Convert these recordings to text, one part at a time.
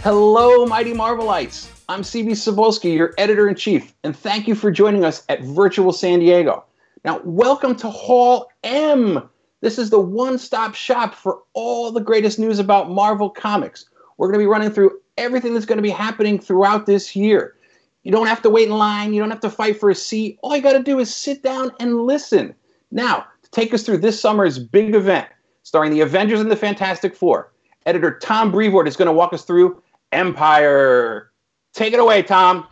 Hello, Mighty Marvelites. I'm CB Cebulski, your editor-in-chief, and thank you for joining us at Virtual San Diego. Now, welcome to Hall M. This is the one-stop shop for all the greatest news about Marvel Comics. We're going to be running through everything that's going to be happening throughout this year. You don't have to wait in line. You don't have to fight for a seat. All you got to do is sit down and listen. Now, to take us through this summer's big event, starring the Avengers and the Fantastic Four, editor Tom Brevoort is going to walk us through Empire. Take it away, Tom.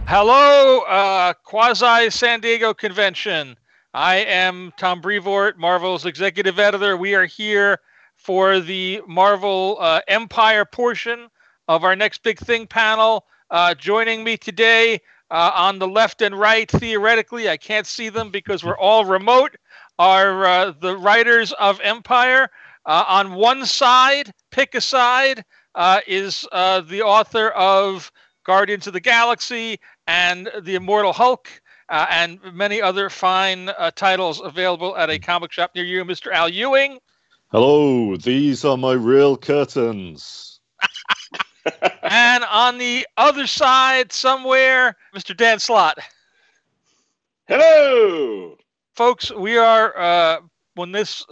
Hello, Quasi San Diego Convention. I am Tom Brevoort, Marvel's executive editor. We are here for the Marvel Empire portion of our Next Big Thing panel. Joining me today on the left and right, theoretically, I can't see them because we're all remote, are the writers of Empire. On one side, pick a side, is the author of Guardians of the Galaxy and The Immortal Hulk, and many other fine titles available at a comic shop near you, Mr. Al Ewing. Hello, these are my real curtains. And on the other side somewhere, Mr. Dan Slott. Hello! Folks, we are, when this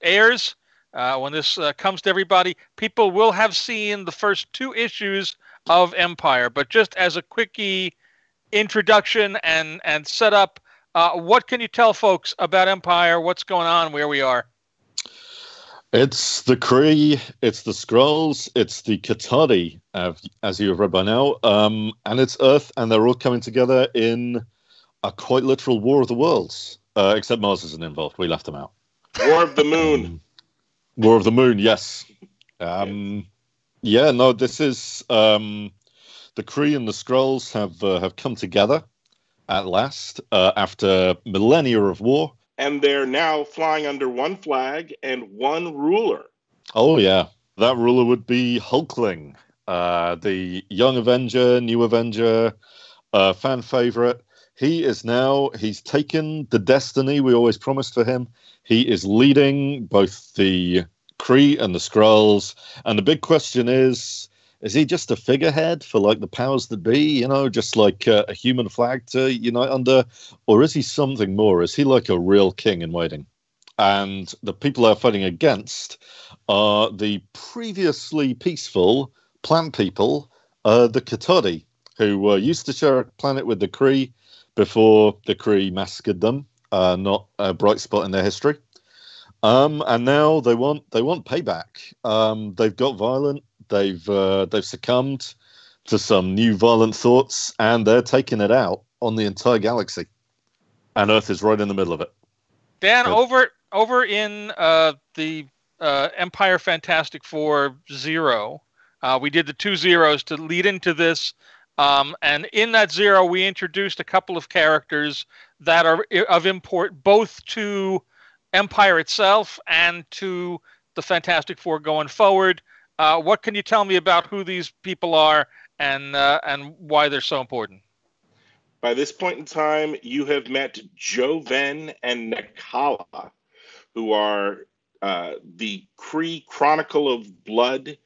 airs, when this comes to everybody, people will have seen the first 2 issues of Empire. But just as a quickie introduction and setup, what can you tell folks about Empire? What's going on, where we are? It's the Kree, it's the Skrulls, it's the Katari, as you have read by now, and it's Earth, and they're all coming together in a quite literal War of the Worlds. Except Mars isn't involved. We left them out. War of the Moon. War of the Moon, yes. Yeah, no, this is the Kree and the Skrulls have come together at last after millennia of war. And they're now flying under one flag and one ruler. Oh, yeah. That ruler would be Hulkling, the young Avenger, new Avenger, fan favorite. He's taken the destiny we always promised for him. He is leading both the Kree and the Skrulls. And the big question is he just a figurehead for like the powers that be, just like a human flag to unite under? Or is he something more? Is he like a real king in waiting? And the people they're fighting against are the previously peaceful plant people, the Katari, who used to share a planet with the Kree before the Kree massacred them. Not a bright spot in their history. And now they want payback. They've got violent. They've succumbed to some new violent thoughts, and they're taking it out on the entire galaxy. And Earth is right in the middle of it. Dan, over in the Empire Fantastic Four 0, we did the 2 zeros to lead into this. And in that 0, we introduced a couple of characters that are of import both to Empire itself and to the Fantastic Four going forward. What can you tell me about who these people are and why they're so important? By this point in time, you have met Jo-Ven and Nakala, who are the Kree Chronicle of Blood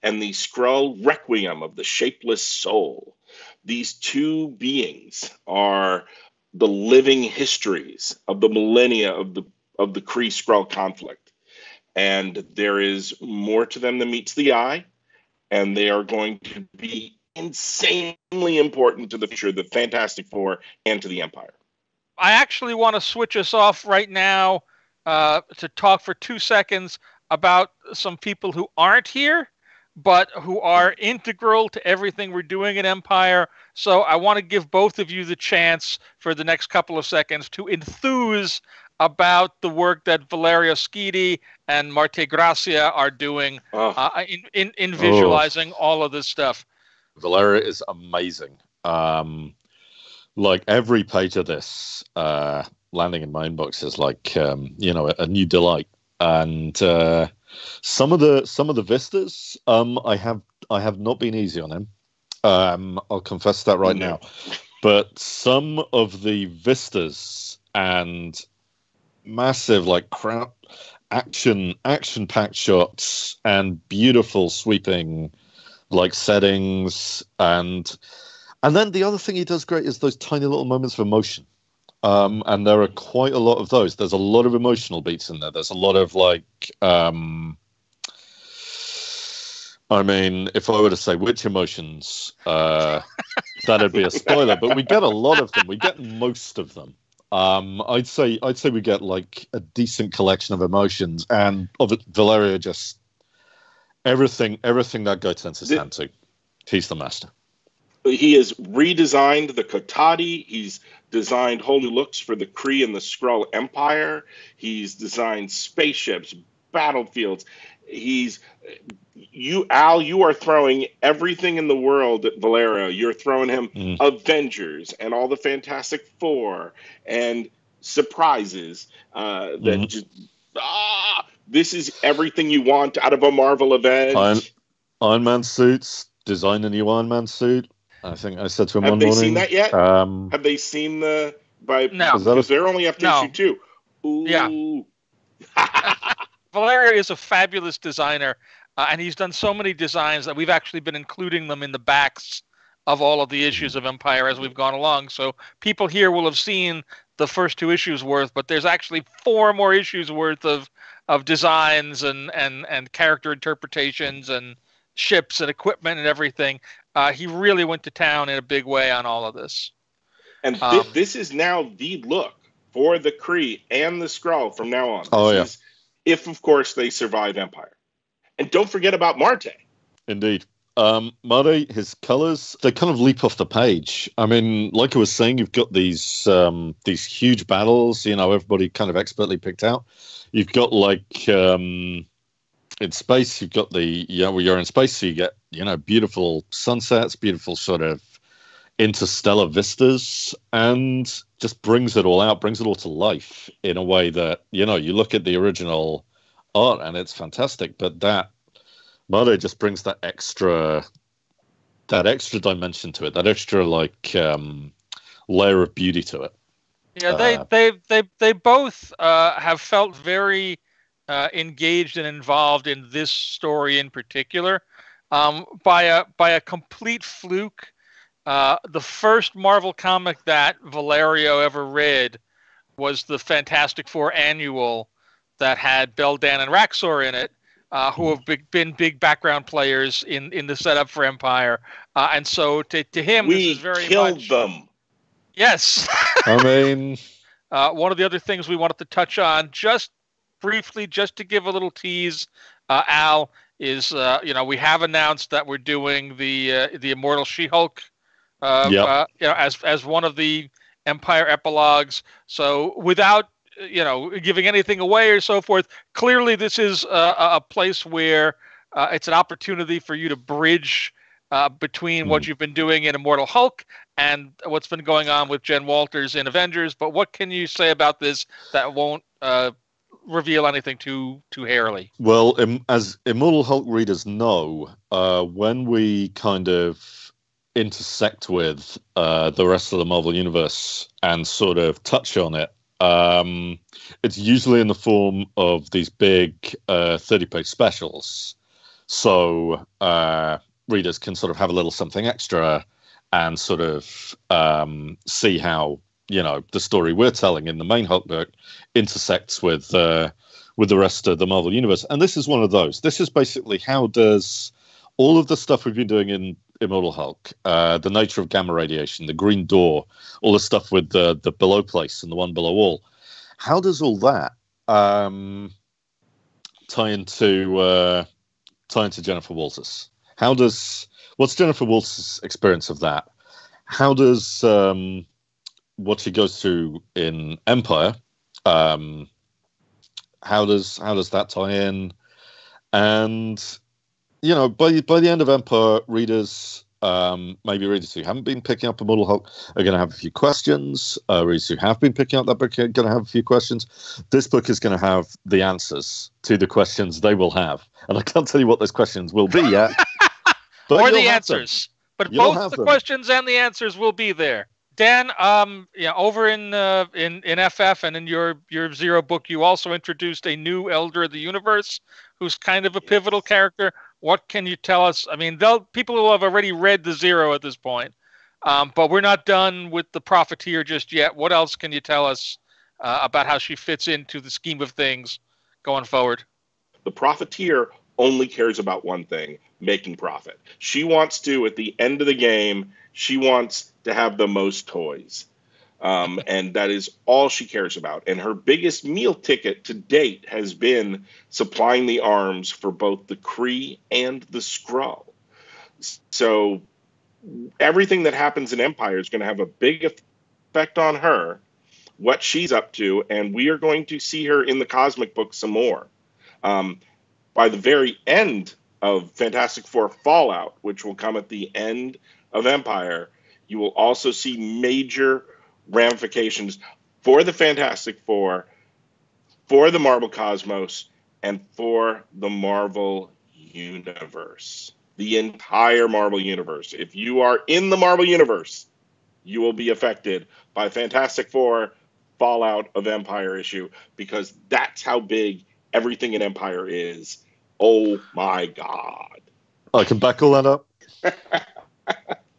and the Skrull Requiem of the Shapeless Soul. These 2 beings are the living histories of the millennia of the Kree-Skrull conflict. And there is more to them than meets the eye, and they are going to be insanely important to the future of the Fantastic Four and to the Empire. I actually want to switch us off right now to talk for 2 seconds about some people who aren't here, but who are integral to everything we're doing in Empire. So I want to give both of you the chance for the next couple of seconds to enthuse about the work that Valerio Schiti and Marte Gracia are doing in visualizing all of this stuff. Valeria is amazing. Like every page of this landing in my inbox is like a new delight. And some of the vistas, I have not been easy on him. I'll confess that right now. But some of the vistas and massive action-packed shots and beautiful sweeping like settings, and then the other thing he does great is those tiny little moments of emotion. And there are quite a lot of those. There's a lot of emotional beats in there. There's a lot of like, I mean, if I were to say which emotions, that'd be a spoiler. But we get a lot of them. We get most of them. I'd say we get like a decent collection of emotions, and of it, Valerio just everything that guy turns his hand to. He's the master. He has redesigned the Kotati. He's designed whole new looks for the Kree and the Skrull Empire. He's designed spaceships, battlefields. You are throwing everything in the world at Valerio. You're throwing him Avengers and all the Fantastic Four and surprises this is everything you want out of a Marvel event. Iron Man suits, design a new Iron Man suit. I think I said to him one morning. Have they seen that yet? Have they seen no. Because they're only up to issue 2. Ooh. Yeah. Valerio is a fabulous designer, and he's done so many designs that we've actually been including them in the backs of all of the issues of Empire as we've gone along. So people here will have seen the first 2 issues worth, but there's actually 4 more issues worth of designs and character interpretations and ships and equipment and everything. He really went to town in a big way on all of this. And this is now the look for the Kree and the Skrull from now on. If, of course, they survive Empire. And don't forget about Marte. Indeed. Marte, his colors, they kind of leap off the page. I mean, like I was saying, you've got these huge battles, everybody kind of expertly picked out. You've got like... in space, you've got when you're in space, so you get, beautiful sunsets, beautiful sort of interstellar vistas, and just brings it all out, brings it all to life in a way that, you look at the original art and it's fantastic, but that Marte just brings that extra dimension to it, that extra like layer of beauty to it. Yeah, they both have felt very engaged and involved in this story in particular. By a complete fluke, the first Marvel comic that Valerio ever read was the Fantastic Four annual that had Beldan and Raxor in it, who have been big background players in the setup for Empire. And so to him, this is very much... them. Yes. I mean... one of the other things we wanted to touch on, just briefly, just to give a little tease, Al, is we have announced that we're doing the Immortal She-Hulk, as one of the Empire epilogues. So without giving anything away or so forth, clearly this is a place where it's an opportunity for you to bridge between what you've been doing in Immortal Hulk and what's been going on with Jen Walters in Avengers. But what can you say about this that won't reveal anything too hairily? Well, as Immortal Hulk readers know, when we kind of intersect with the rest of the Marvel Universe and sort of touch on it, it's usually in the form of these big 30-page specials. So readers can sort of have a little something extra and sort of see how the story we're telling in the main Hulk book intersects with the rest of the Marvel Universe. And this is one of those. This is basically how does all of the stuff we've been doing in Immortal Hulk, the nature of gamma radiation, the Green Door, all the stuff with the Below Place and the One Below All, how does all that tie into Jennifer Walters? What's Jennifer Walters' experience of that? How does what she goes through in Empire, how does that tie in? And by the end of Empire, readers, maybe readers who haven't been picking up Immortal Hulk are going to have a few questions. Readers who have been picking up that book are going to have a few questions. This book is going to have the answers to the questions they will have, and I can't tell you what those questions will be yet. But or the answers. But both the questions and the answers will be there. Dan, over in FF and in your Zero book, you also introduced a new Elder of the Universe, who's kind of a pivotal character. What can you tell us? I mean, people will have already read the Zero at this point, but we're not done with the Profiteer just yet. What else can you tell us about how she fits into the scheme of things going forward? The Profiteer only cares about one thing: making profit. She wants to, at the end of the game, she wants to have the most toys. And that is all she cares about. And her biggest meal ticket to date has been supplying the arms for both the Kree and the Skrull. So everything that happens in Empire is going to have a big effect on her, what she's up to, and we are going to see her in the Cosmic Book some more. By the very end of Fantastic Four Fallout, which will come at the end of Empire, you will also see major ramifications for the Fantastic Four, for the Marvel Cosmos, and for the Marvel Universe. The entire Marvel Universe. If you are in the Marvel Universe, you will be affected by Fantastic Four Fallout of Empire issue, because that's how big everything in Empire is. Oh my God. I can back all that up.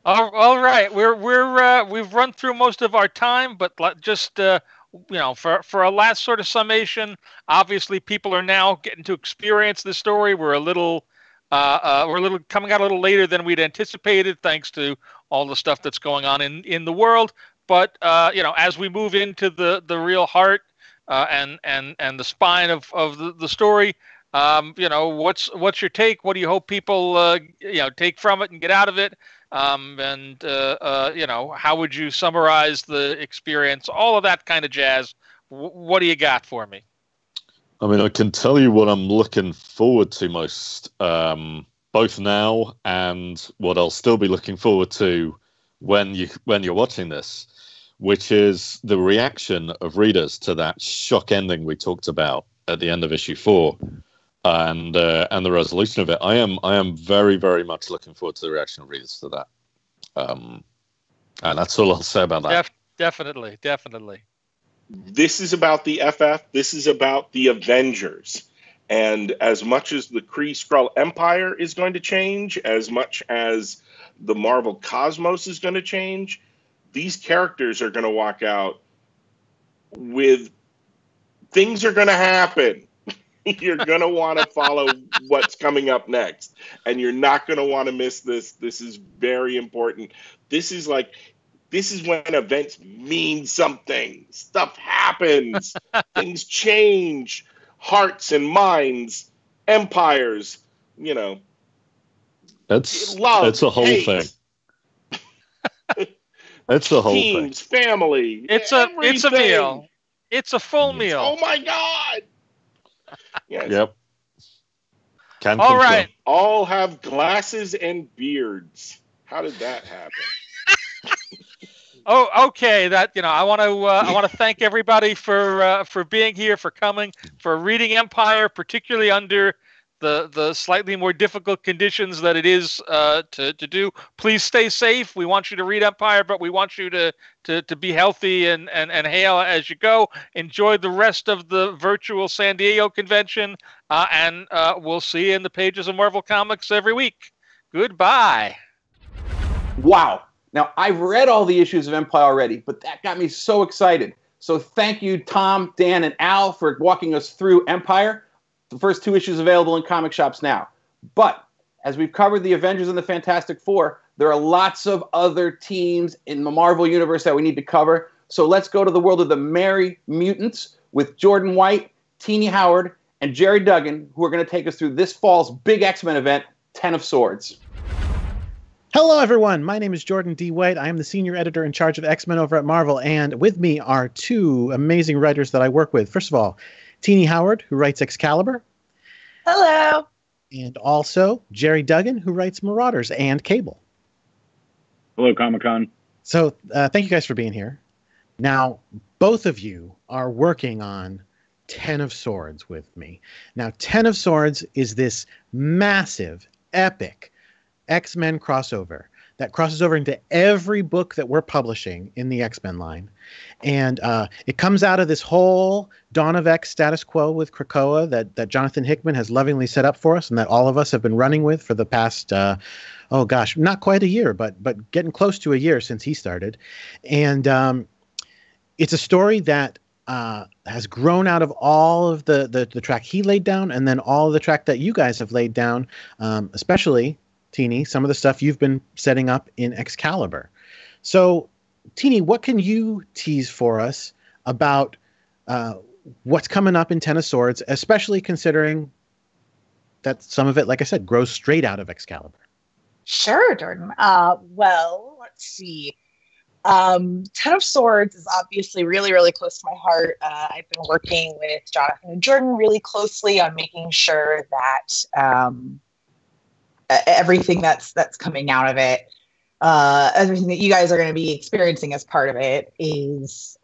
All right, we've run through most of our time, but just for a last sort of summation, obviously people are now getting to experience the story. We're a little coming out a little later than we'd anticipated, thanks to all the stuff that's going on in the world. But as we move into the real heart and the spine of the story, what's your take? What do you hope people take from it and get out of it? How would you summarize the experience? All of that kind of jazz. What do you got for me? I mean, I can tell you what I'm looking forward to most, both now and what I'll still be looking forward to when you're watching this, which is the reaction of readers to that shock ending we talked about at the end of issue 4. And the resolution of it. I am very, very much looking forward to the reaction of readers to that. And that's all I'll say about that. Definitely. This is about the FF. This is about the Avengers. And as much as the Kree Skrull Empire is going to change, as much as the Marvel Cosmos is going to change, these characters are going to walk out with things are going to happen. You're going to want to follow what's coming up next. And you're not going to want to miss this. This is very important. This is when events mean something. Stuff happens. Things change. Hearts and minds. Empires. It's love, a whole hate. thing. It's a whole Teams, thing. family. It's a meal. It's a full meal. Oh my God. Yes. Yep. All right. All have glasses and beards. How did that happen? Oh, okay. That I want to thank everybody for being here, for coming, for reading Empire, particularly under the slightly more difficult conditions that it is to do. Please stay safe. We want you to read Empire, but we want you to be healthy and hail as you go. Enjoy the rest of the virtual San Diego convention, and we'll see you in the pages of Marvel Comics every week. Goodbye. Wow. Now, I've read all the issues of Empire already, but that got me so excited. So thank you, Tom, Dan, and Al, for walking us through Empire. The first 2 issues available in comic shops now. But as we've covered the Avengers and the Fantastic Four, there are lots of other teams in the Marvel Universe that we need to cover. So let's go to the world of the Merry Mutants with Jordan White, Teenie Howard, and Jerry Duggan, who are going to take us through this fall's big X-Men event, 10 of Swords. Hello, everyone. My name is Jordan D. White. I am the senior editor in charge of X-Men over at Marvel, and with me are 2 amazing writers that I work with. First of all, Teenie Howard, who writes Excalibur. Hello. And also Jerry Duggan, who writes Marauders and Cable. Hello, Comic-Con. So thank you guys for being here. Now, both of you are working on 10 of Swords with me. Now, 10 of Swords is this massive, epic X-Men crossover that crosses over into every book that we're publishing in the X-Men line. And it comes out of this whole Dawn of X status quo with Krakoa that Jonathan Hickman has lovingly set up for us and that all of us have been running with for the past, not quite a year, but getting close to a year since he started. And it's a story that has grown out of all of the track he laid down and then all of the track that you guys have laid down, especially, Teeny, some of the stuff you've been setting up in Excalibur. So, Teeny, what can you tease for us about what's coming up in Ten of Swords, especially considering that some of it, like I said, grows straight out of Excalibur? Sure, Jordan. Well, let's see. Ten of Swords is obviously really, really close to my heart. I've been working with Jonathan and Jordan really closely on making sure that everything that's coming out of it, everything that you guys are going to be experiencing as part of it is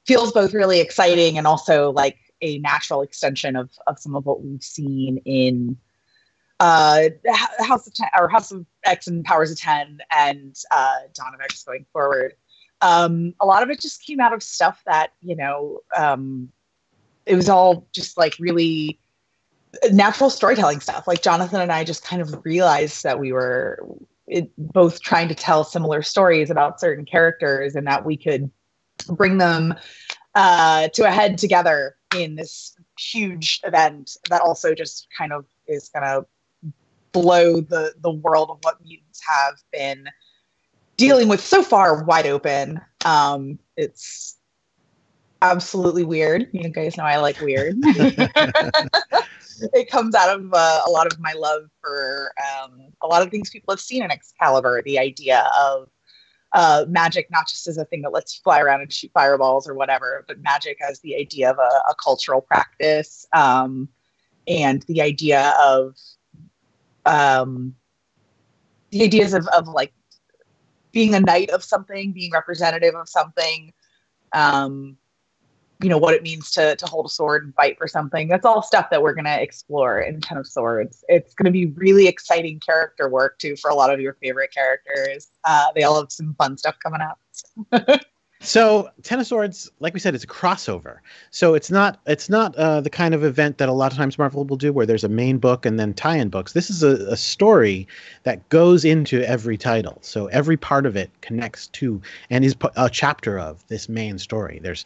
feels both really exciting and also like a natural extension of some of what we've seen in House of X and Powers of 10 and Dawn of X going forward. A lot of it just came out of stuff that, it was all just like really natural storytelling stuff. Like Jonathan and I just kind of realized that we were both trying to tell similar stories about certain characters and that we could bring them to a head together in this huge event that also just kind of is going to blow the world of what mutants have been dealing with so far wide open. It's absolutely weird. You guys know I like weird. It comes out of a lot of my love for a lot of things people have seen in Excalibur. The idea of magic not just as a thing that lets you fly around and shoot fireballs or whatever, but magic as the idea of a cultural practice, and the idea of the ideas of like being a knight of something, being representative of something, what it means to hold a sword and fight for something. That's all stuff that we're going to explore in Ten of Swords. It's going to be really exciting character work too for a lot of your favorite characters. They all have some fun stuff coming up. So Ten of Swords, like we said, it's a crossover. So it's not the kind of event that a lot of times Marvel will do where there's a main book and then tie-in books. This is a story that goes into every title. So every part of it connects to and is a chapter of this main story. There's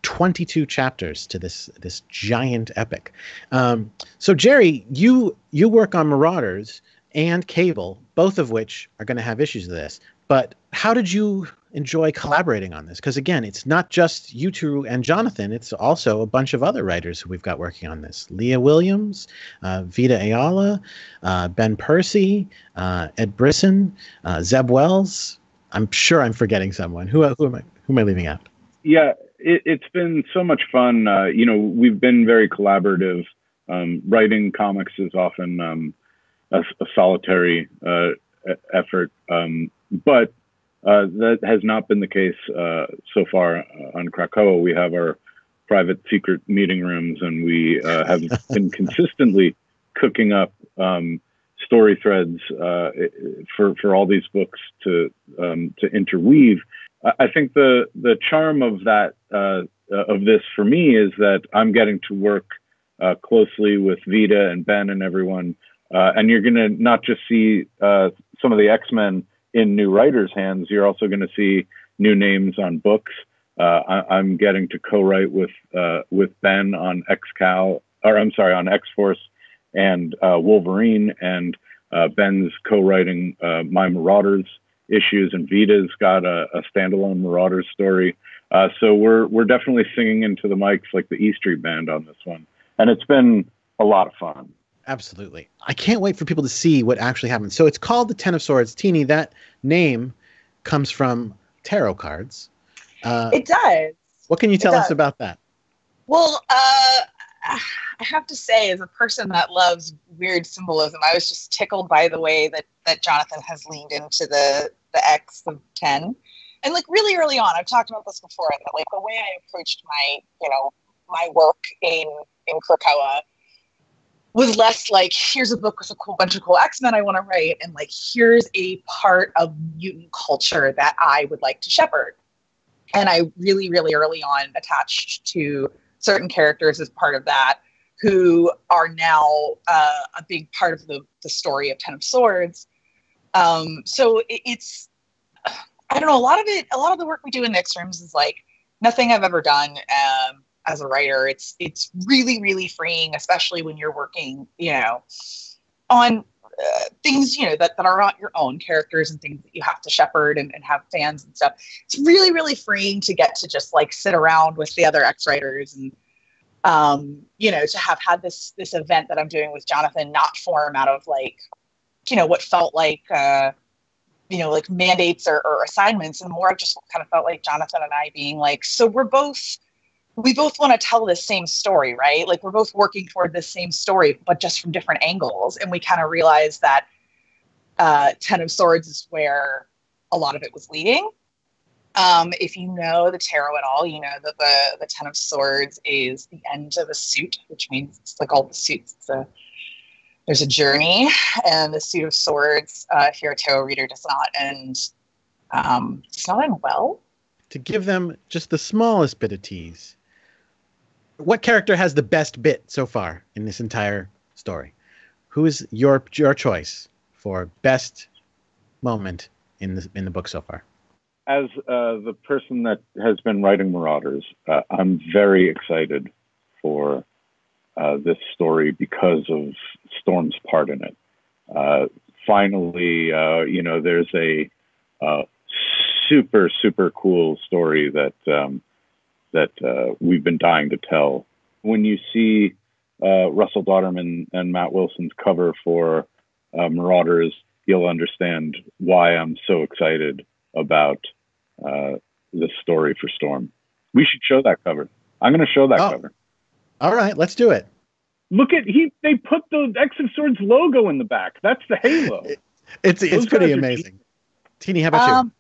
22 chapters to this giant epic. So Jerry, you work on Marauders and Cable, both of which are going to have issues of this. But how did you enjoy collaborating on this? Because again, it's not just you two and Jonathan, it's also a bunch of other writers who we've got working on this. Leah Williams, Vita Ayala, Ben Percy, Ed Brisson, Zeb Wells. I'm sure I'm forgetting someone. Who am I leaving out? Yeah, it's been so much fun. We've been very collaborative. Writing comics is often a solitary effort, but that has not been the case so far on Krakoa. We have our private secret meeting rooms, and we have been consistently cooking up story threads for all these books to interweave. I think the charm of that of this for me is that I'm getting to work closely with Vita and Ben and everyone, and you're going to not just see some of the X-Men in new writers' hands. You're also going to see new names on books. I'm getting to co-write with Ben on on X-Force and Wolverine, and Ben's co-writing my Marauders issues, and Vita's got a standalone Marauders story. So we're definitely singing into the mics like the E Street Band on this one, and it's been a lot of fun. Absolutely. I can't wait for people to see what actually happens. So it's called the Ten of Swords. Teeny, that name comes from tarot cards. It does. What can you tell us about that? Well, I have to say, as a person that loves weird symbolism, I was just tickled by the way that Jonathan has leaned into the X of 10. And like really early on, I've talked about this before, that like the way I approached my work in Krakoa, was less like, here's a book with a cool bunch of cool X-Men I want to write, and like, here's a part of mutant culture that I would like to shepherd. And I really, really early on attached to certain characters as part of that, who are now a big part of the story of Ten of Swords. So it's, I don't know, a lot of the work we do in Next Rooms is like nothing I've ever done as a writer. It's really, really freeing, especially when you're working, on things, that are not your own characters and things that you have to shepherd and have fans and stuff. It's really, really freeing to get to just like sit around with the other X-writers and, to have had this event that I'm doing with Jonathan not form out of like, what felt like, like mandates or assignments, and more just kind of felt like Jonathan and I being like, so we both want to tell this same story, right? Like we're both working toward this same story, but just from different angles. And we kind of realized that Ten of Swords is where a lot of it was leading. If you know the tarot at all, you know that the Ten of Swords is the end of a suit, which means it's like all the suits. There's a journey, and the Suit of Swords, if you're a tarot reader, does not end well. To give them just the smallest bit of tease, what character has the best bit so far in this entire story? Who is your choice for best moment in the book so far? As the person that has been writing Marauders, I'm very excited for this story because of Storm's part in it. Finally, there's a super, super cool story that we've been dying to tell. When you see Russell Dauterman and Matt Wilson's cover for Marauders, you'll understand why I'm so excited about this story for Storm. We should show that cover. I'm going to show that cover. All right, let's do it. Look at they put the X of Swords logo in the back. That's the halo. It's pretty amazing. Teeny, how about you?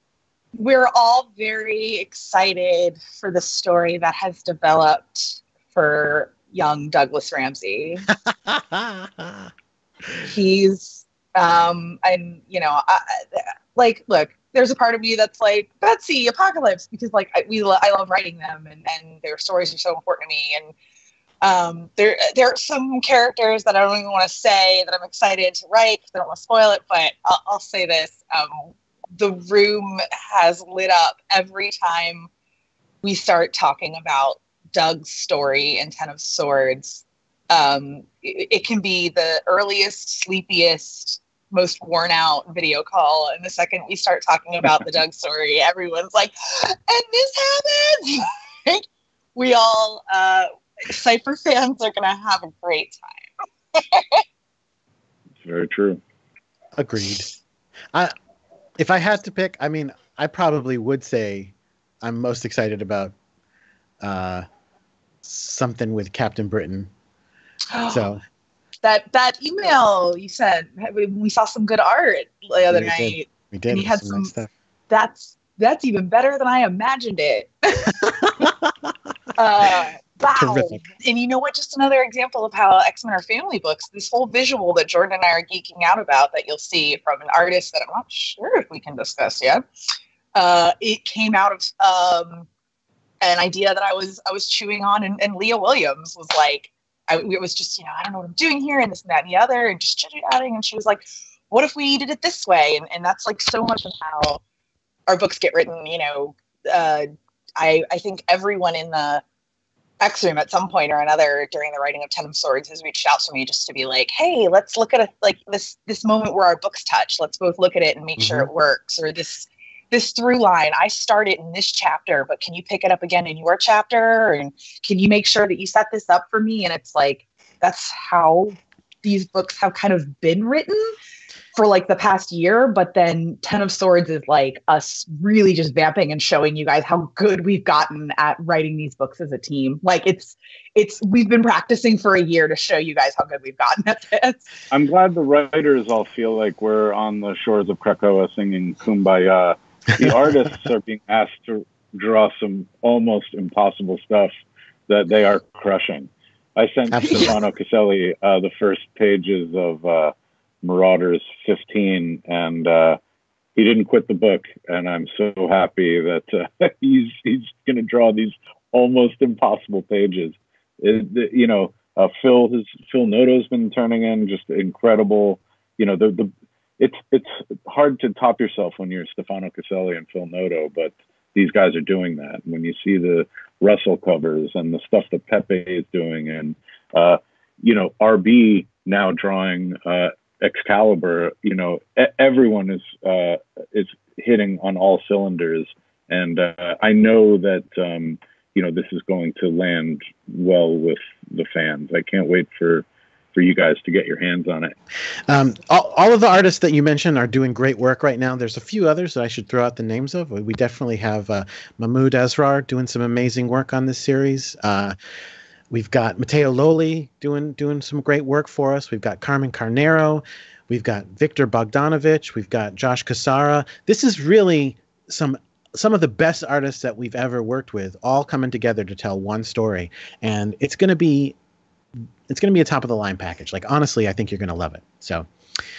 We're all very excited for the story that has developed for young Douglas Ramsey. He's, look, there's a part of me that's like, Betsy, Apocalypse, because like I love writing them and their stories are so important to me. And there are some characters that I don't even want to say that I'm excited to write because I don't want to spoil it, but I'll say this. The room has lit up every time we start talking about Doug's story in Ten of Swords. It can be the earliest, sleepiest, most worn out video call, and the second we start talking about the Doug story, everyone's like, and this happened. We all Cypher fans are gonna have a great time. It's very true. Agreed. If I had to pick, I mean, I probably would say I'm most excited about something with Captain Britain. So that email you sent, we saw some good art the other night. We did. And he had some nice stuff. That's even better than I imagined it. Wow. Terrific. And you know what? Just another example of how X-Men are family books. This whole visual that Jordan and I are geeking out about that you'll see from an artist that I'm not sure if we can discuss yet. It came out of an idea that I was chewing on, and Leah Williams was like, it was just, I don't know what I'm doing here, and this and that and the other, and just chit-chatting. And she was like, what if we did it this way? And that's like so much of how our books get written. I think everyone in the X-Room at some point or another during the writing of Ten of Swords has reached out to me just to be like, hey, let's look at this moment where our books touch. Let's both look at it and make sure it works. Or this through line, I started in this chapter, but can you pick it up again in your chapter? And can you make sure that you set this up for me? And it's like, that's how these books have kind of been written for like the past year. But then Ten of Swords is like us really just vamping and showing you guys how good we've gotten at writing these books as a team. Like we've been practicing for a year to show you guys how good we've gotten at this. I'm glad the writers all feel like we're on the shores of Krakoa singing Kumbaya. The artists are being asked to draw some almost impossible stuff that they are crushing. I sent Stefano Caselli the first pages of Marauders 15, and he didn't quit the book, and I'm so happy that he's going to draw these almost impossible pages. Phil Noto's been turning in just incredible. It's hard to top yourself when you're Stefano Caselli and Phil Noto, but these guys are doing that. When you see the Russell covers and the stuff that Pepe is doing, and RB now drawing Excalibur, everyone is hitting on all cylinders, and I know that this is going to land well with the fans. I can't wait for you guys to get your hands on it. All of the artists that you mentioned are doing great work right now. There's a few others that I should throw out the names of. We definitely have Mahmoud Esrar doing some amazing work on this series. We've got Matteo Loli doing some great work for us. We've got Carmen Carnero. We've got Victor Bogdanovich. We've got Josh Cassara. This is really some of the best artists that we've ever worked with, all coming together to tell one story. And it's going to be a top of the line package. Like, honestly, I think you're going to love it. So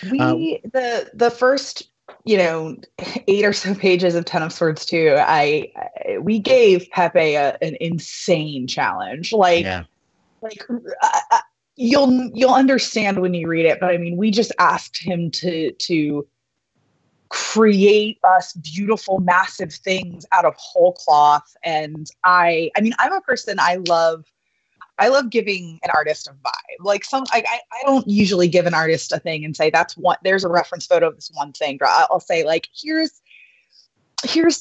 the first 8 or so pages of Ten of Swords 2, we gave Pepe an insane challenge. You'll understand when you read it, but I mean, we just asked him to create us beautiful, massive things out of whole cloth. And I mean, I'm a person, I love giving an artist a vibe. Like I don't usually give an artist a thing and say, there's a reference photo of this one thing. I'll say, like, here's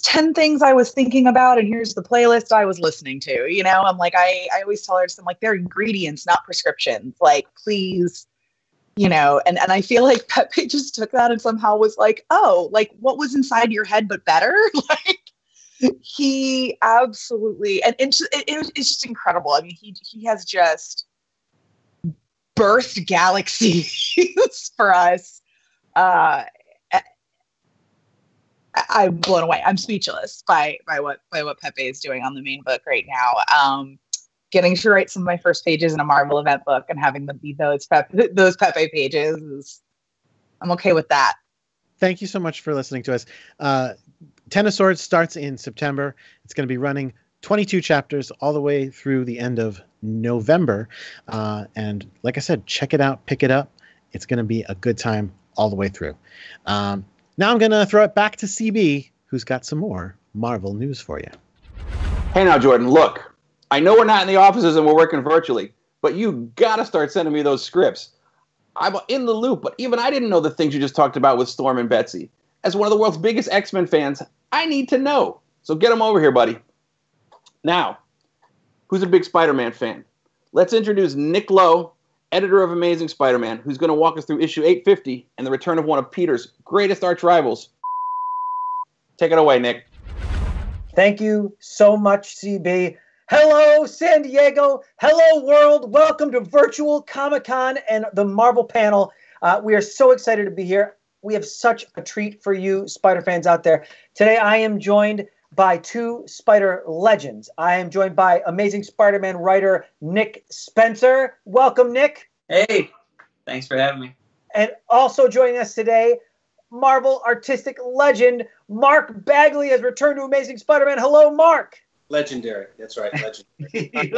10 things I was thinking about, and here's the playlist I was listening to. I'm like, I always tell artists, I'm like, they're ingredients, not prescriptions. Like, please, and I feel like Pepe just took that and somehow was like, oh, like, what was inside your head but better? Like, he absolutely, and it's just incredible. I mean, he has just birthed galaxies for us. I'm blown away. I'm speechless by what Pepe is doing on the main book right now. Getting to write some of my first pages in a Marvel event book and having them be those Pepe pages I'm okay with that. Thank you so much for listening to us. Ten of Swords starts in September. It's going to be running 22 chapters all the way through the end of November. And like I said, check it out, pick it up. It's going to be a good time all the way through. Now I'm going to throw it back to CB, who's got some more Marvel news for you. Hey now, Jordan, look, I know we're not in the offices and we're working virtually, but you got to start sending me those scripts. I'm in the loop, but even I didn't know the things you just talked about with Storm and Betsy. As one of the world's biggest X-Men fans, I need to know. So get them over here, buddy. Now, who's a big Spider-Man fan? Let's introduce Nick Lowe, editor of Amazing Spider-Man, who's going to walk us through issue 850 and the return of one of Peter's greatest arch rivals. Take it away, Nick. Thank you so much, CB. Hello, San Diego. Hello, world. Welcome to Virtual Comic-Con and the Marvel panel. We are so excited to be here. We have such a treat for you Spider fans out there. Today, I am joined by two Spider legends. I am joined by Amazing Spider-Man writer Nick Spencer. Welcome, Nick. Hey, thanks for having me. And also joining us today, Marvel artistic legend Mark Bagley has returned to Amazing Spider-Man. Hello, Mark. Legendary. That's right, legendary.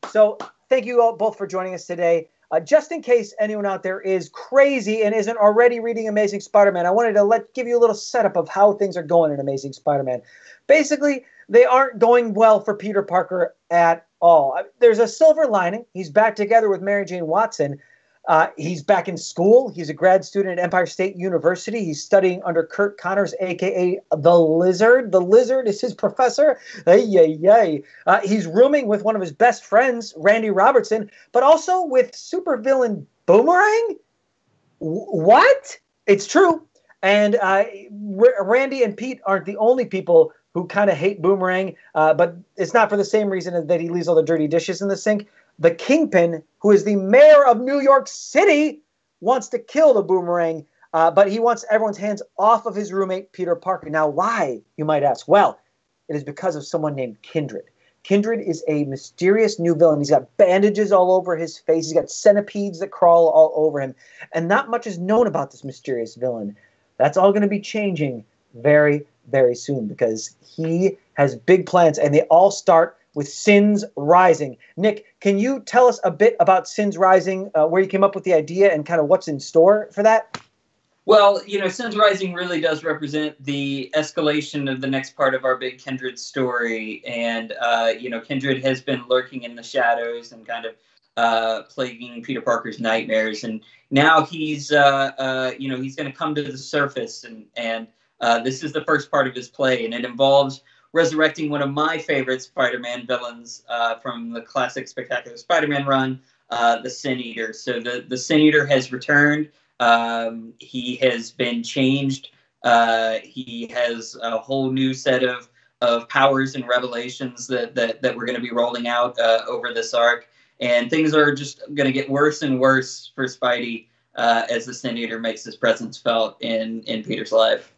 So thank you all both for joining us today. Just in case anyone out there is crazy and isn't already reading Amazing Spider-Man, I wanted to give you a little setup of how things are going in Amazing Spider-Man. Basically, they aren't going well for Peter Parker at all. There's a silver lining. He's back together with Mary Jane Watson. He's back in school. He's a grad student at Empire State University. He's studying under Kurt Connors, a.k.a. The Lizard. The Lizard is his professor. He's rooming with one of his best friends, Randy Robertson, but also with supervillain Boomerang? What? It's true. And Randy and Pete aren't the only people who kind of hate Boomerang, but it's not for the same reason that he leaves all the dirty dishes in the sink. The Kingpin, who is the mayor of New York City, wants to kill the Boomerang, but he wants everyone's hands off of his roommate, Peter Parker. Now, why, you might ask? Well, it is because of someone named Kindred. Kindred is a mysterious new villain. He's got bandages all over his face. He's got centipedes that crawl all over him. And not much is known about this mysterious villain. That's all going to be changing very, very soon because he has big plans, and they all start with Sins Rising. Nick, can you tell us a bit about Sins Rising, where you came up with the idea and kind of what's in store for that? Well, Sins Rising really does represent the escalation of the next part of our big Kindred story. And, Kindred has been lurking in the shadows and kind of plaguing Peter Parker's nightmares. And now he's going to come to the surface. And this is the first part of his play. And it involves resurrecting one of my favorite Spider-Man villains from the classic Spectacular Spider-Man run, the Sin Eater. So the Sin Eater has returned. He has been changed. He has a whole new set of powers and revelations that we're going to be rolling out over this arc. And things are just going to get worse and worse for Spidey as the Sin Eater makes his presence felt in Peter's life.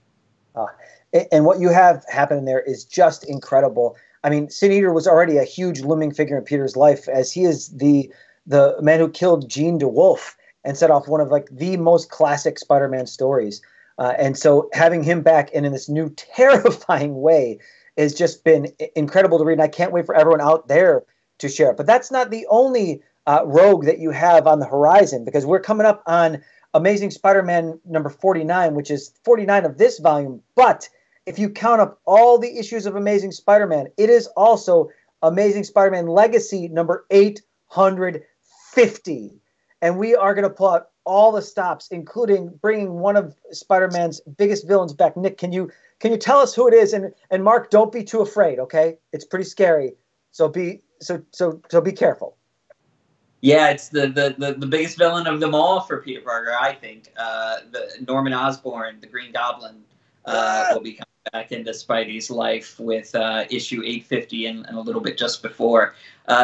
And what you have happening there is just incredible. I mean, Sin Eater was already a huge looming figure in Peter's life, as he is the man who killed Jean DeWolf and set off one of the most classic Spider-Man stories. And so having him back and in this new terrifying way has just been incredible to read. And I can't wait for everyone out there to share it. But that's not the only rogue that you have on the horizon, because we're coming up on Amazing Spider-Man number 49, which is 49 of this volume. But if you count up all the issues of Amazing Spider-Man, it is also Amazing Spider-Man Legacy number 850. And we are going to pull out all the stops, including bringing one of Spider-Man's biggest villains back. Nick, can you tell us who it is? And Mark, don't be too afraid, okay? It's pretty scary. So be careful. Yeah, it's the biggest villain of them all for Peter Parker, I think. The Norman Osborn, the Green Goblin, will be coming back into Spidey's life with issue 850 and a little bit just before.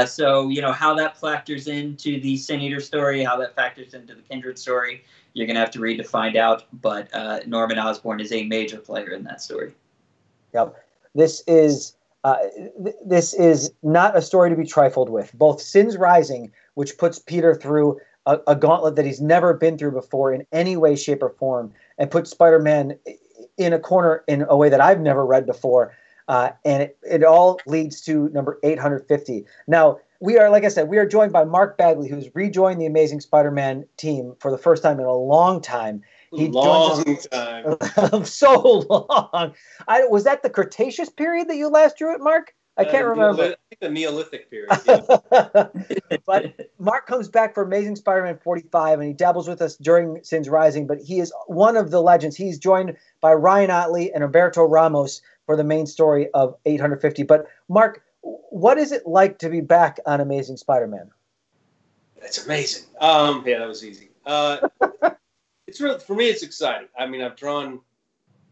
So, how that factors into the Sin Eater story, how that factors into the Kindred story, you're going to have to read to find out. But Norman Osborn is a major player in that story. Yep. This is not a story to be trifled with. Both Sins Rising, which puts Peter through a gauntlet that he's never been through before in any way, shape, or form, and puts Spider-Man in a corner in a way that I've never read before. And it all leads to number 850. Now, we are, like I said, we are joined by Mark Bagley, who's rejoined the Amazing Spider-Man team for the first time in a long time. So long. Was that the Cretaceous period that you last drew it, Mark? I can't remember. I think the Neolithic period. Yeah. But Mark comes back for Amazing Spider-Man 45, and he dabbles with us during Sins Rising, but he is one of the legends. He's joined by Ryan Otley and Humberto Ramos for the main story of 850. But Mark, what is it like to be back on Amazing Spider-Man? It's amazing. Yeah, that was easy. It's really, for me, it's exciting. I mean, I've drawn,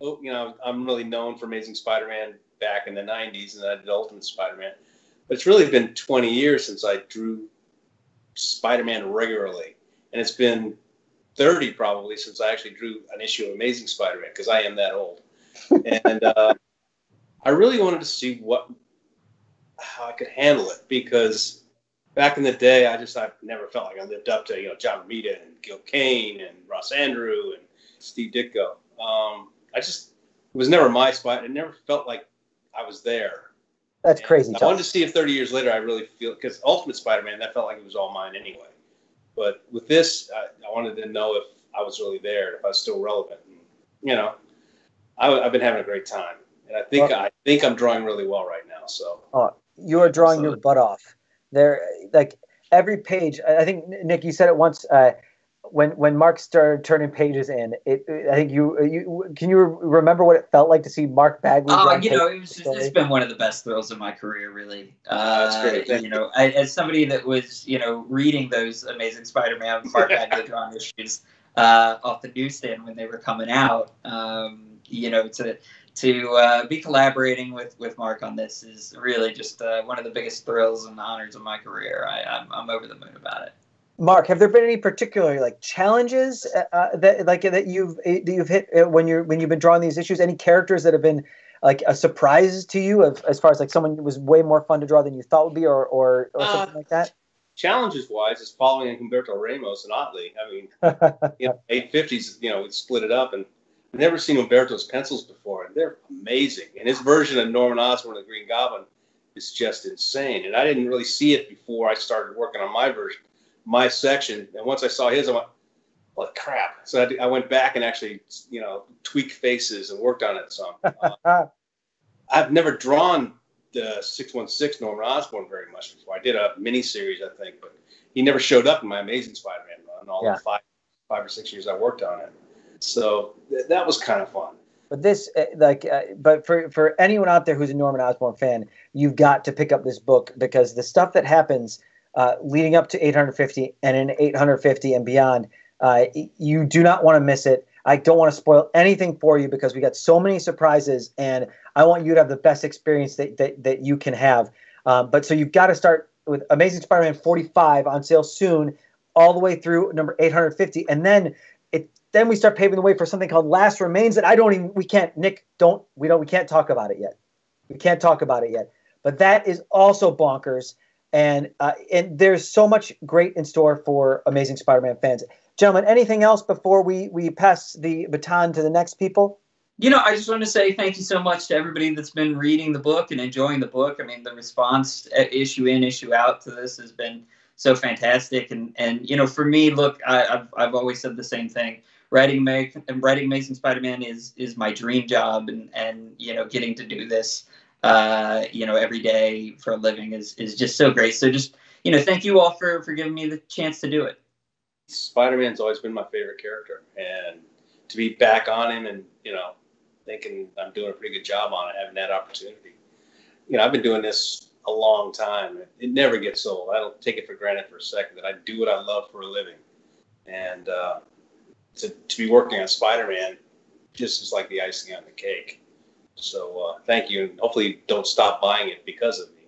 I'm really known for Amazing Spider-Man back in the 90s, and then I did Ultimate Spider-Man. But it's really been 20 years since I drew Spider-Man regularly. And it's been 30 probably since I actually drew an issue of Amazing Spider-Man, because I am that old. And I really wanted to see how I could handle it, because back in the day, I've never felt like I lived up to, John Romita and Gil Kane and Ross Andru and Steve Ditko. It was never my spot. It never felt like I was there. That's crazy. I wanted to see if 30 years later I really feel, because Ultimate Spider-Man, that felt like it was all mine anyway. But with this, I wanted to know if I was really there, if I was still relevant. And, I've been having a great time, and I think I'm drawing really well right now. So you are drawing your butt off. There, like every page. I think Nick, you said it once. When Mark started turning pages in, I think you can you remember what it felt like to see Mark Bagley? It's been one of the best thrills of my career, really. That's great. As somebody that was, reading those Amazing Spider-Man Mark Bagley drawn issues off the newsstand when they were coming out, to be collaborating with Mark on this is really just one of the biggest thrills and honors of my career. I'm over the moon about it. Mark, have there been any particular challenges that you've hit when you've been drawing these issues? Any characters that have been like a surprise to you as far as like someone who was way more fun to draw than you thought would be, or something like that? Challenges wise, is following Humberto Ramos and Otley. I mean, 850s, we split it up, and I've never seen Humberto's pencils before, and they're amazing. And his version of Norman Osborn, the Green Goblin, is just insane. And I didn't really see it before I started working on my version, my section. And once I saw his, I went, what crap. So I went back and actually, tweaked faces and worked on it some. I've never drawn the 616 Norman Osborn very much before. I did a mini series, I think, but he never showed up in my Amazing Spider-Man run all the 5 or 6 years I worked on it. So that was kind of fun. But this, but for anyone out there who's a Norman Osborn fan, you've got to pick up this book, because the stuff that happens leading up to 850 and in 850 and beyond, you do not want to miss it. I don't want to spoil anything for you, because we got so many surprises, and I want you to have the best experience that you can have. But so you've got to start with Amazing Spider-Man 45 on sale soon, all the way through number 850, and then we start paving the way for something called Last Remains that we can't talk about it yet. We can't talk about it yet. But that is also bonkers, and there's so much great in store for Amazing Spider-Man fans. Gentlemen, anything else before we pass the baton to the next people? I just want to say thank you so much to everybody that's been reading the book and enjoying the book. I mean, the response issue in, issue out to this has been so fantastic. And for me, look, I've always said the same thing. Writing Amazing Spider-Man is my dream job, and getting to do this every day for a living is just so great. So just thank you all for giving me the chance to do it. Spider-Man's always been my favorite character, and to be back on him and thinking I'm doing a pretty good job on it, having that opportunity. I've been doing this a long time. It never gets old. I don't take it for granted for a second that I do what I love for a living, and to be working on Spider-Man just is like the icing on the cake. So thank you, and hopefully you don't stop buying it because of me.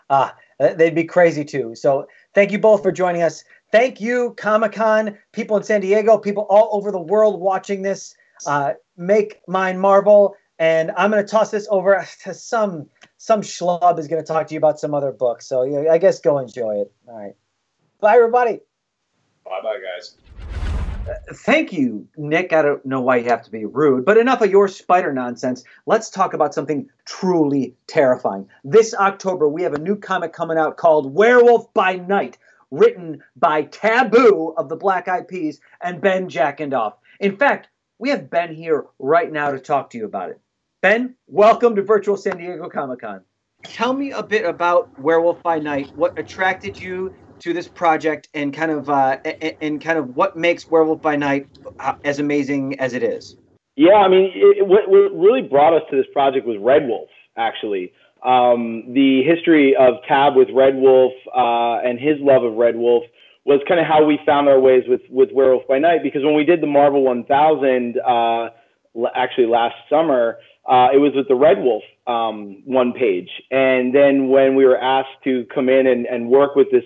But they'd be crazy too. So thank you both for joining us. Thank you, Comic-Con, people in San Diego, people all over the world watching this. Make mine Marvel, and I'm going to toss this over to some schlub is going to talk to you about some other book. So I guess go enjoy it. All right. Bye, everybody. Bye, guys. Thank you, Nick. I don't know why you have to be rude, but enough of your spider nonsense. Let's talk about something truly terrifying. This October, we have a new comic coming out called Werewolf by Night, written by Taboo of the Black Eyed Peas and Ben Jackendoff. In fact, we have Ben here right now to talk to you about it. Ben, welcome to Virtual San Diego Comic-Con. Tell me a bit about Werewolf by Night. What attracted you to this project, and kind of what makes Werewolf by Night as amazing as it is? Yeah, I mean, what really brought us to this project was Red Wolf, actually. The history of Tab with Red Wolf and his love of Red Wolf was kind of how we found our ways with Werewolf by Night, because when we did the Marvel 1000, actually last summer, it was with the Red Wolf one page. And then when we were asked to come in and work with this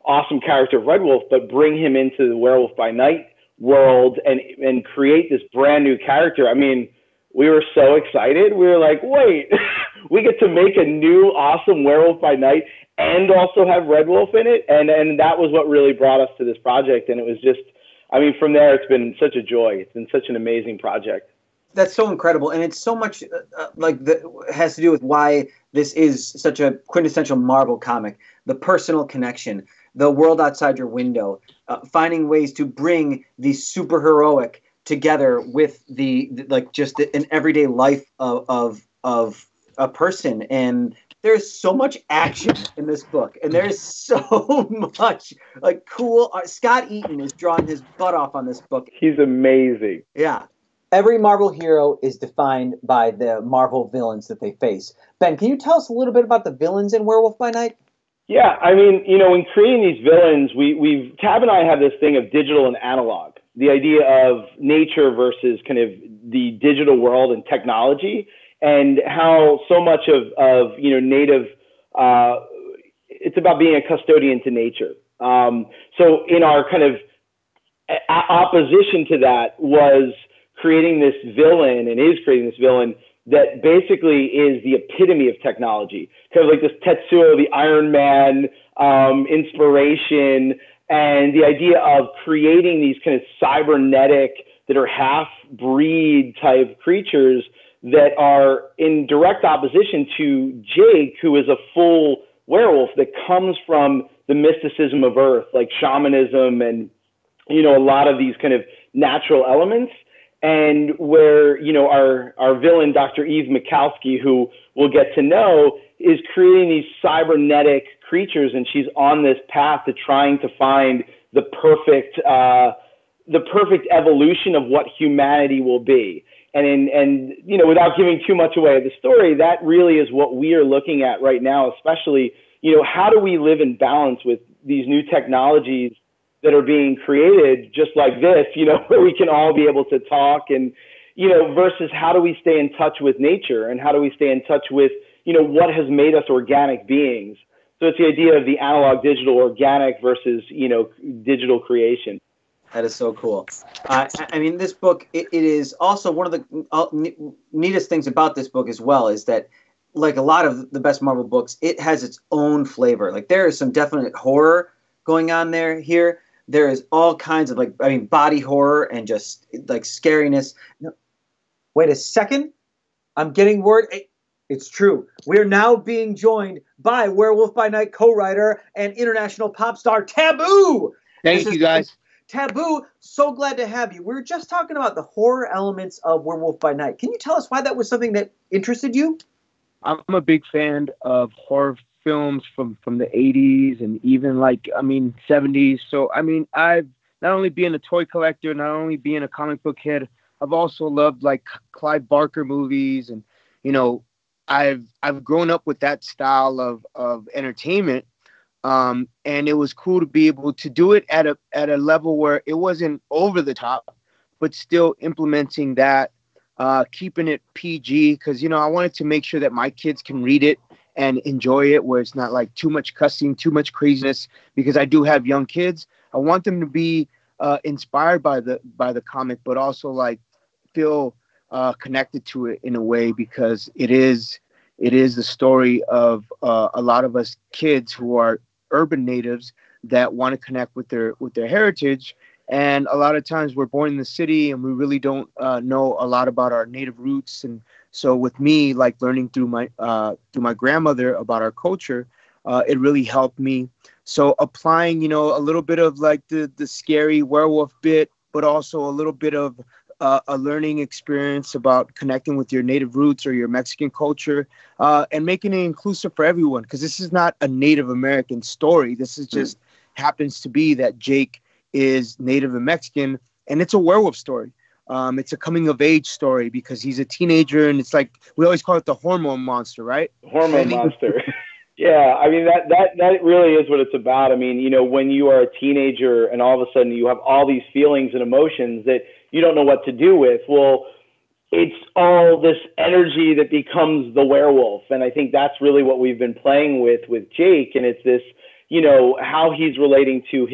awesome character of Red Wolf, but bring him into the Werewolf by Night world and create this brand new character, I mean, we were so excited. We were like, wait, we get to make a new awesome Werewolf by Night and also have Red Wolf in it. And that was what really brought us to this project. And it was just, I mean, from there, it's been such a joy. It's been such an amazing project. That's so incredible. And it's so much has to do with why this is such a quintessential Marvel comic. The personal connection, the world outside your window, finding ways to bring the superheroic together with an everyday life of a person. And there's so much action in this book, and there's so much cool art. Scott Eaton is drawing his butt off on this book. He's amazing. Yeah. Every Marvel hero is defined by the Marvel villains that they face. Ben, can you tell us a little bit about the villains in Werewolf by Night? Yeah, I mean, in creating these villains, Tab and I have this thing of digital and analog. The idea of nature versus kind of the digital world and technology, and how so much of native, it's about being a custodian to nature. So in our kind of opposition to that was creating this villain, and is creating this villain that basically is the epitome of technology, kind of like this Tetsuo, the Iron Man inspiration, and the idea of creating these kind of cybernetic that are half-breed type creatures that are in direct opposition to Jake, who is a full werewolf that comes from the mysticism of Earth, like shamanism and, a lot of these kind of natural elements. And where, our villain, Dr. Eve Mikowski, who we'll get to know, is creating these cybernetic creatures, and she's on this path to trying to find the perfect evolution of what humanity will be. And without giving too much away of the story, that really is what we are looking at right now, especially, how do we live in balance with these new technologies that are being created just like this, where we can all be able to talk and, versus how do we stay in touch with nature and how do we stay in touch with, what has made us organic beings. So it's the idea of the analog, digital, organic versus, digital creation. That is so cool. I mean, this book, it is also one of the neatest things about this book as well is that, like a lot of the best Marvel books, it has its own flavor. Like there is some definite horror going on here. There is all kinds of body horror and just like scariness. No. Wait a second. I'm getting word. It's true. We're now being joined by Werewolf by Night co-writer and international pop star Taboo. Thank you, guys. Taboo, so glad to have you. We were just talking about the horror elements of Werewolf by Night. Can you tell us why that was something that interested you? I'm a big fan of horror films from the 80s and even 70s. So, I've not only being a toy collector, not only being a comic book head, I've also loved Clive Barker movies. And, I've grown up with that style of entertainment. And it was cool to be able to do it at a level where it wasn't over the top, but still implementing that, keeping it PG. Cause I wanted to make sure that my kids can read it and enjoy it, where it's not too much cussing, too much craziness, because I do have young kids. I want them to be inspired by the comic, but also feel connected to it in a way, because it is the story of a lot of us kids who are urban natives that want to connect with their heritage. And a lot of times we're born in the city and we really don't know a lot about our native roots. And so with me, learning through my grandmother about our culture, it really helped me. So applying, a little bit of the scary werewolf bit, but also a little bit of a learning experience about connecting with your native roots or your Mexican culture, and making it inclusive for everyone. Because this is not a Native American story. This is just happens to be that Jake is Native and Mexican, and it's a werewolf story. It's a coming of age story because he's a teenager, and it's we always call it the hormone monster, right? Hormone monster. Yeah, that really is what it's about. When you are a teenager and all of a sudden you have all these feelings and emotions that you don't know what to do with, well, it's all this energy that becomes the werewolf. And I think that's really what we've been playing with Jake. And it's this, how he's relating to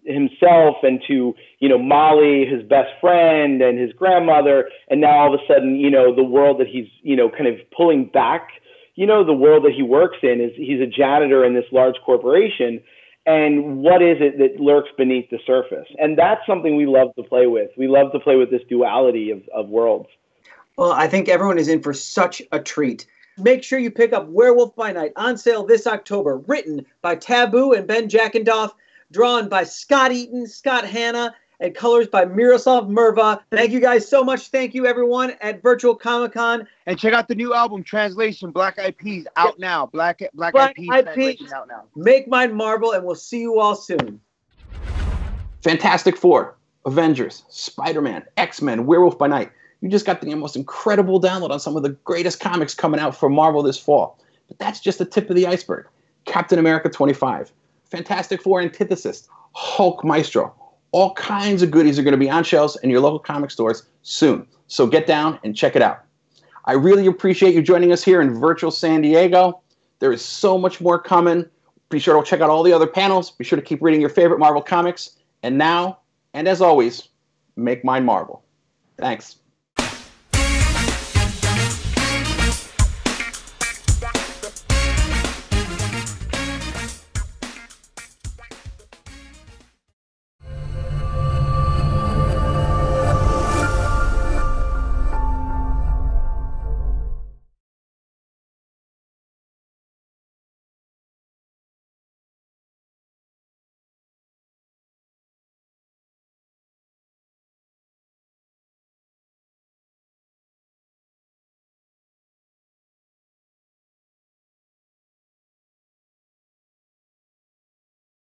himself and to, Molly, his best friend, and his grandmother. And now all of a sudden, the world that he's, kind of pulling back, the world that he works in is he's a janitor in this large corporation. And what is it that lurks beneath the surface? And that's something we love to play with. We love to play with this duality of worlds. Well, I think everyone is in for such a treat. Make sure you pick up Werewolf by Night, on sale this October. Written by Taboo and Ben Jackendoff. Drawn by Scott Eaton, Scott Hanna, and colors by Miroslav Merva. Thank you guys so much. Thank you, everyone, at Virtual Comic Con. And check out the new album, Translation, Black Eyed Peas, out now. Black Eyed Peas, out now. Make Mine Marvel, and we'll see you all soon. Fantastic Four, Avengers, Spider-Man, X-Men, Werewolf by Night. You just got the most incredible download on some of the greatest comics coming out from Marvel this fall. But that's just the tip of the iceberg. Captain America 25, Fantastic Four Antithesis, Hulk Maestro. All kinds of goodies are going to be on shelves in your local comic stores soon. So get down and check it out. I really appreciate you joining us here in virtual San Diego. There is so much more coming. Be sure to check out all the other panels. Be sure to keep reading your favorite Marvel comics. And now, and as always, make mine Marvel. Thanks.